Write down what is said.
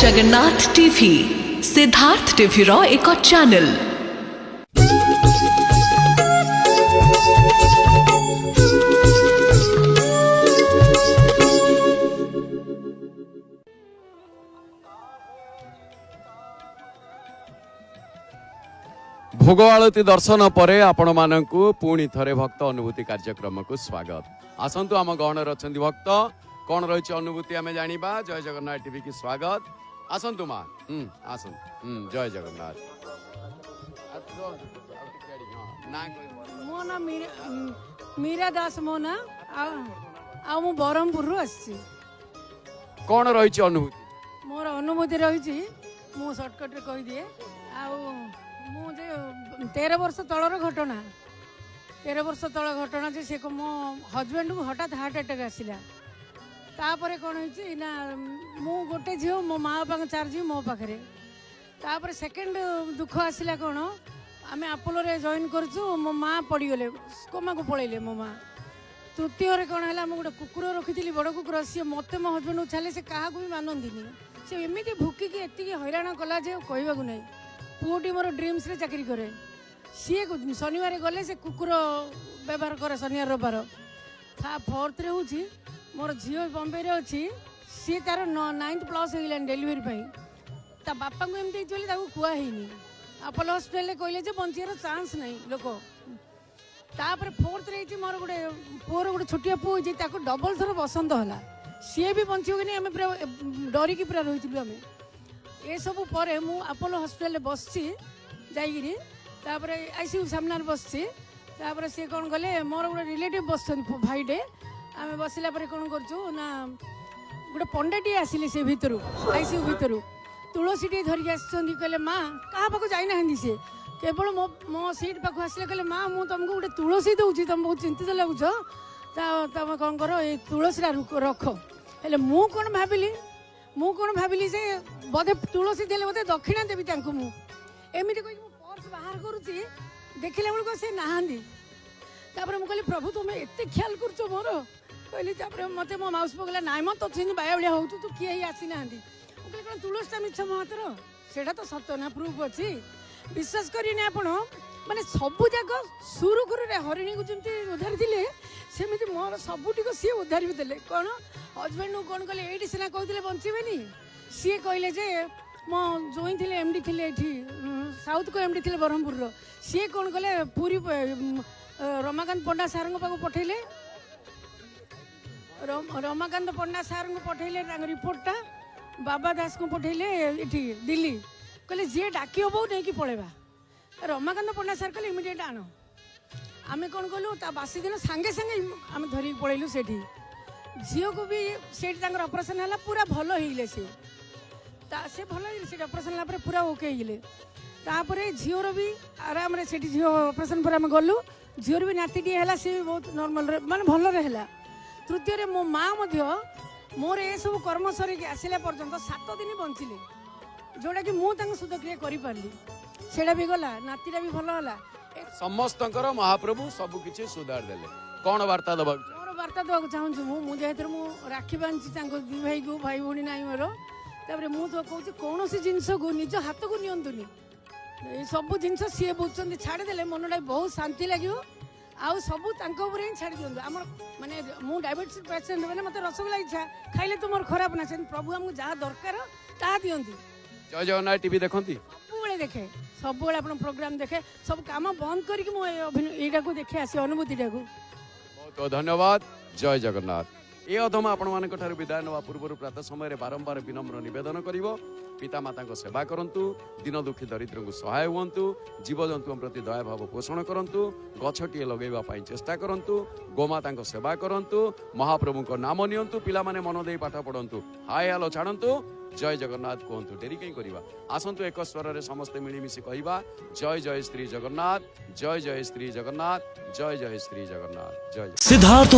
Jagannath TV Siddharth TV रो एक channel. भोग आलती दर्शन पर आपण मानकु पुणी थरे भक्त अनुभूति कार्यक्रम को स्वागत। आसंतु आम गहन अच्छा भक्त कौन रही अनुभूति आम जाना। जय जगन्नाथ टीवी की स्वागत। आसंतु माँ आसंतु जय जगन्नाथ। मो ना मीरा दास मो ना मु बरहमपुर आसी। कौन रही अनुभूति? मोर अनुभूति रही मु सर्टकट रे कही दिए मु 13 वर्ष तलर घटना 13 वर्ष तल घटना जे से मो हजबैंड को हठात हार्ट अटैक आसला। तापर कौन होती ना मु गोटे झील मो माँ बापा 4 झील मो पाखे। तापर सेकेंड दुख आसला कौन आम आपोलो रे जॉइन करछु मो माँ पड़गले कोमा को पलैले मो माँ। तृतीय कौन है गोटे कुकुर रखी बड़ कुकुर सी मत मो हजबैंड को छाले से क्या भी मानती सी एमती भुकिकी एति हैरान कला जे कहवाक नहीं। पुओटी मोर ड्रीम्स रे चाकरी करे सी शनिवार गले से कुकुर व्यवहार करे शनिवार रविवार। फोर्थ रे होची मोर झील बॉम्बे रे अच्छी सी तार 9th प्लस हो गलान डेलीवरी पाई ता बापा को एमती चली ताको कुआ हेनी अपोलो हॉस्पिटल कहले जे बंचियार चांस नहीं लोक। तापर फोर्थ रे मोर गोटे पुओर गोटे छोटिया पुओ जे ताको डबल थर बसंत होला सी भी बंचियो कि नहीं आम पूरा डरिकी पूरा रही आम ये सब पर मु अपोलो हॉस्पिटल बसची जाइए आईसीयू सामने बसची। सी कौन कले मोर गोटे रिलेटिव बस भाईटे आम बसला कौन करूँ ना गोटे पंडाटी आसिले से भितर आईसीयू भितर तुलसी टे धरिक आसछन्ती कहले माँ क्या पाक जाना सी केवल मो मो सीट पाक आसिले कहले माँ मु तुमको गोटे तुलसी दूची तुम बहुत चिंतित लगुच तुम कौन कर ये तुलसी रख हेले मु कौन भाविली से बोधे तुलसी देले बोधे दक्षिणा देवी एमती कह पर्स बाहर करुच्ची देखला बेलू से नहांती। मुझे प्रभु तुम एत ख्याल कर मोर कहली मत मो माउस पकड़ा नाई मत तो बाया भाया हो तू किए आसी ना कहली कौन तुलसीटा मिछ मो हाथर सेटा तो सत ना प्रूफ अच्छी विश्वास करनी आप माने सबू जाक सुरुखुरु हरिणी को जमी उधारी थे सेमती मोर सबुटिक सी उधारी भी देले कौन हजबैंड को कौन कले ये सीना कहते बंचेनि सी कहले जे मो जोई थे एमडी थे ये साउथ को एमडी थे ब्रह्मपुर सी कौन कले पूरी रमाकांत पंडा सार पाक पठेले रमाकांत पंडा सार को पठेले रिपोर्टा बाबा दास को पठेले ये दिल्ली कहले जी डाक बो नहीं कि पलैबा रमाकांत पंडा सार कहले इमिडिएट आण आम कौन कलु बासी दिन सांगे सांगे आम धरिक पलैलु से झील को भी से ऑपरेशन है पूरा भल हो से भल से ऑपरेशन है पूरा ओके होले झीवर भी आराम से झील ऑपरेशन पर आम गलु झीवर भी नातीटी है सी भी बहुत नॉर्मल माने भल है। तृतीय मो माँ मोर ये सब कर्म सर आसला पर्यंत 7 दिन बंचिले जोटा कि मुझे सुधक्रिया करी सेटा भी गला नातीटा भी भल है। समस्त महाप्रभु सब किसी सुधार देले कौन वार्ता दबा मोर वार्ता देवा चाहूँ मुझे मु राखी बांधी दी भाई को भाई भौणी ना मोर तापर मुझे कहूँ कौन जिनस को निज हाथ को नियंतुनी सब जिनस सी बुझे छाड़देले मनटा बहुत शांति लगे आउ सब ही छाड़ दिखाँ आम माने मु डायबिटीज पेसेंट मैंने मत रसगोल्ला इच्छा खाइले तो मोर खराब ना प्रभु आमको जहाँ दरकार ता दिखती। जय जगन्नाथ टीवी देखती सब देखे सब प्रोग्राम देखे सब काम बंद करके को देखे आसे अनुभूतिटा को बहुत बहुत धन्यवाद। जय जगन्नाथ। ये अधम आपण मान विदाय नवा पूर्व प्रातः समय बारंबार विनम्र निवेदन कर पिता माता सेवा करंतु दिन दुखी दरिद्र को सहाय हुंतु जीवजंतु प्रति दया भाव पोषण करंतु गछटिए लगेवा पाई चेष्टा करंतु गोमाता सेवा करंतु महाप्रभु को नाम नियंतु पिला माने मन दे पाठ पढ़ंतु हाय हालो छाड़ंतु जय जगन्नाथ कहतु डेरी कहीं करवा आसंतु एक स्वर रे समस्ते मिलीमिशि कहवा जय जय श्री जगन्नाथ जय जय श्री जगन्नाथ जय जय श्री जगन्नाथ जय। सिद्धार्थ